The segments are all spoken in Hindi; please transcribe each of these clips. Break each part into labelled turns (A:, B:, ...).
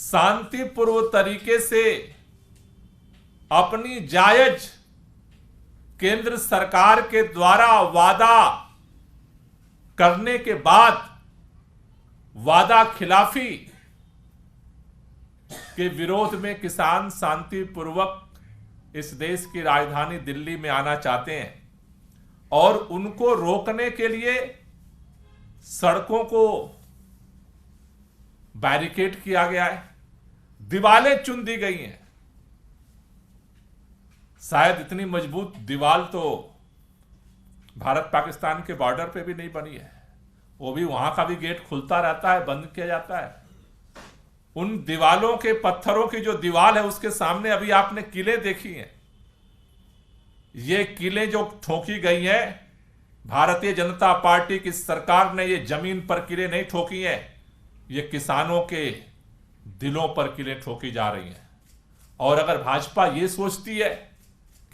A: शांतिपूर्व तरीके से अपनी जायज केंद्र सरकार के द्वारा वादा करने के बाद वादा खिलाफी के विरोध में किसान शांतिपूर्वक इस देश की राजधानी दिल्ली में आना चाहते हैं और उनको रोकने के लिए सड़कों को बैरिकेड किया गया है, दीवारें चुन दी गई हैं। शायद इतनी मजबूत दीवार तो भारत पाकिस्तान के बॉर्डर पे भी नहीं बनी है, वो भी वहां का भी गेट खुलता रहता है, बंद किया जाता है। उन दीवालों के पत्थरों की जो दीवार है उसके सामने अभी आपने किले देखी हैं। ये किले जो ठोकी गई हैं, भारतीय जनता पार्टी की सरकार ने ये जमीन पर किले नहीं ठोकी हैं, ये किसानों के दिलों पर किले ठोकी जा रही हैं। और अगर भाजपा ये सोचती है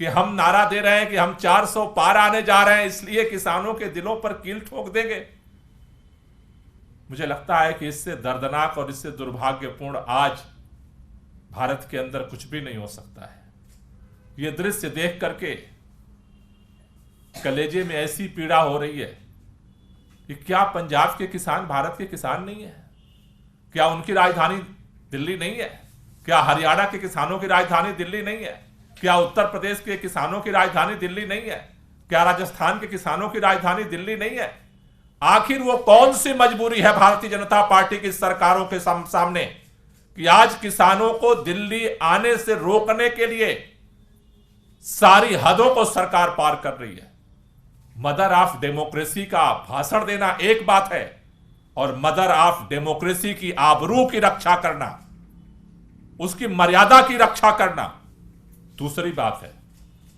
A: कि हम नारा दे रहे हैं कि हम 400 पार आने जा रहे हैं इसलिए किसानों के दिलों पर कील ठोक देंगे, मुझे लगता है कि इससे दर्दनाक और इससे दुर्भाग्यपूर्ण आज भारत के अंदर कुछ भी नहीं हो सकता है। यह दृश्य देख करके कलेजे में ऐसी पीड़ा हो रही है कि क्या पंजाब के किसान भारत के किसान नहीं है? क्या उनकी राजधानी दिल्ली नहीं है? क्या हरियाणा के किसानों की राजधानी दिल्ली नहीं है? क्या उत्तर प्रदेश के किसानों की राजधानी दिल्ली नहीं है? क्या राजस्थान के किसानों की राजधानी दिल्ली नहीं है? आखिर वो कौन सी मजबूरी है भारतीय जनता पार्टी की सरकारों के सामने कि आज किसानों को दिल्ली आने से रोकने के लिए सारी हदों को सरकार पार कर रही है। मदर ऑफ डेमोक्रेसी का भाषण देना एक बात है और मदर ऑफ डेमोक्रेसी की आबरू की रक्षा करना, उसकी मर्यादा की रक्षा करना दूसरी बात है।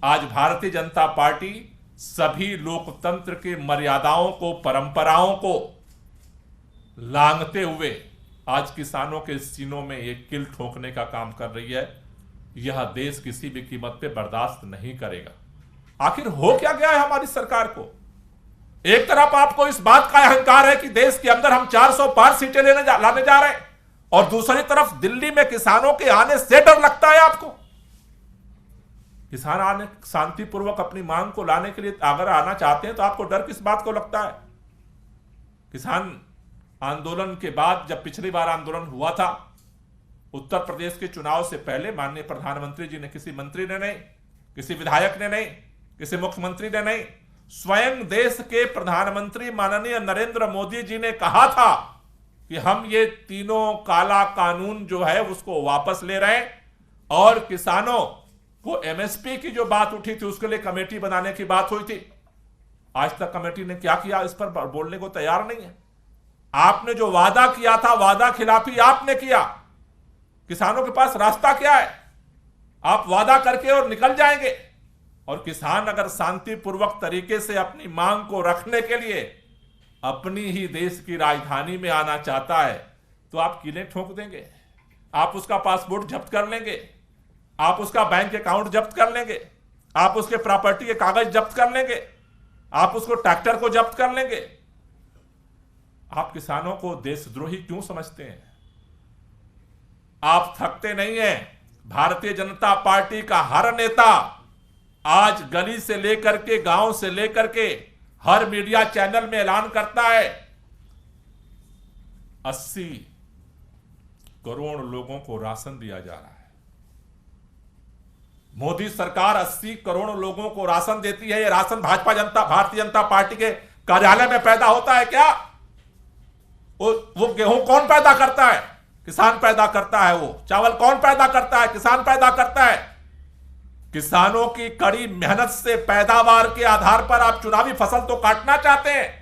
A: आज भारतीय जनता पार्टी सभी लोकतंत्र की मर्यादाओं को, परंपराओं को लांघते हुए आज किसानों के सीनों में एक किल ठोकने का काम कर रही है। यह देश किसी भी कीमत पे बर्दाश्त नहीं करेगा। आखिर हो क्या गया है हमारी सरकार को? एक तरफ आपको इस बात का अहंकार है कि देश के अंदर हम 400 पार सीटें लाने जा रहे हैं और दूसरी तरफ दिल्ली में किसानों के आने से डर लगता है आपको। किसान आने शांतिपूर्वक अपनी मांग को लाने के लिए अगर आना चाहते हैं तो आपको डर किस बात को लगता है? किसान आंदोलन के बाद जब पिछली बार आंदोलन हुआ था उत्तर प्रदेश के चुनाव से पहले, माननीय प्रधानमंत्री जी ने, किसी मंत्री ने नहीं, किसी विधायक ने नहीं, किसी मुख्यमंत्री ने नहीं, स्वयं देश के प्रधानमंत्री माननीय नरेंद्र मोदी जी ने कहा था कि हम ये तीनों काला कानून जो है उसको वापस ले रहे हैं और किसानों को एमएसपी की जो बात उठी थी उसके लिए कमेटी बनाने की बात हुई थी। आज तक कमेटी ने क्या किया इस पर बोलने को तैयार नहीं है। आपने जो वादा किया था, वादा खिलाफी आपने किया। किसानों के पास रास्ता क्या है? आप वादा करके और निकल जाएंगे। और किसान अगर शांतिपूर्वक तरीके से अपनी मांग को रखने के लिए अपनी ही देश की राजधानी में आना चाहता है तो आप किले ठोक देंगे, आप उसका पासपोर्ट जब्त कर लेंगे, आप उसका बैंक अकाउंट जब्त कर लेंगे, आप उसके प्रॉपर्टी के कागज जब्त कर लेंगे, आप उसको ट्रैक्टर को जब्त कर लेंगे। आप किसानों को देशद्रोही क्यों समझते हैं? आप थकते नहीं हैं। भारतीय जनता पार्टी का हर नेता आज गली से लेकर के, गांव से लेकर के हर मीडिया चैनल में ऐलान करता है 80 करोड़ लोगों को राशन दिया जा रहा है। मोदी सरकार 80 करोड़ लोगों को राशन देती है। ये राशन भारतीय जनता पार्टी के कार्यालय में पैदा होता है क्या? वो गेहूं कौन पैदा करता है? किसान पैदा करता है। वो चावल कौन पैदा करता है? किसान पैदा करता है। किसानों की कड़ी मेहनत से पैदावार के आधार पर आप चुनावी फसल तो काटना चाहते हैं।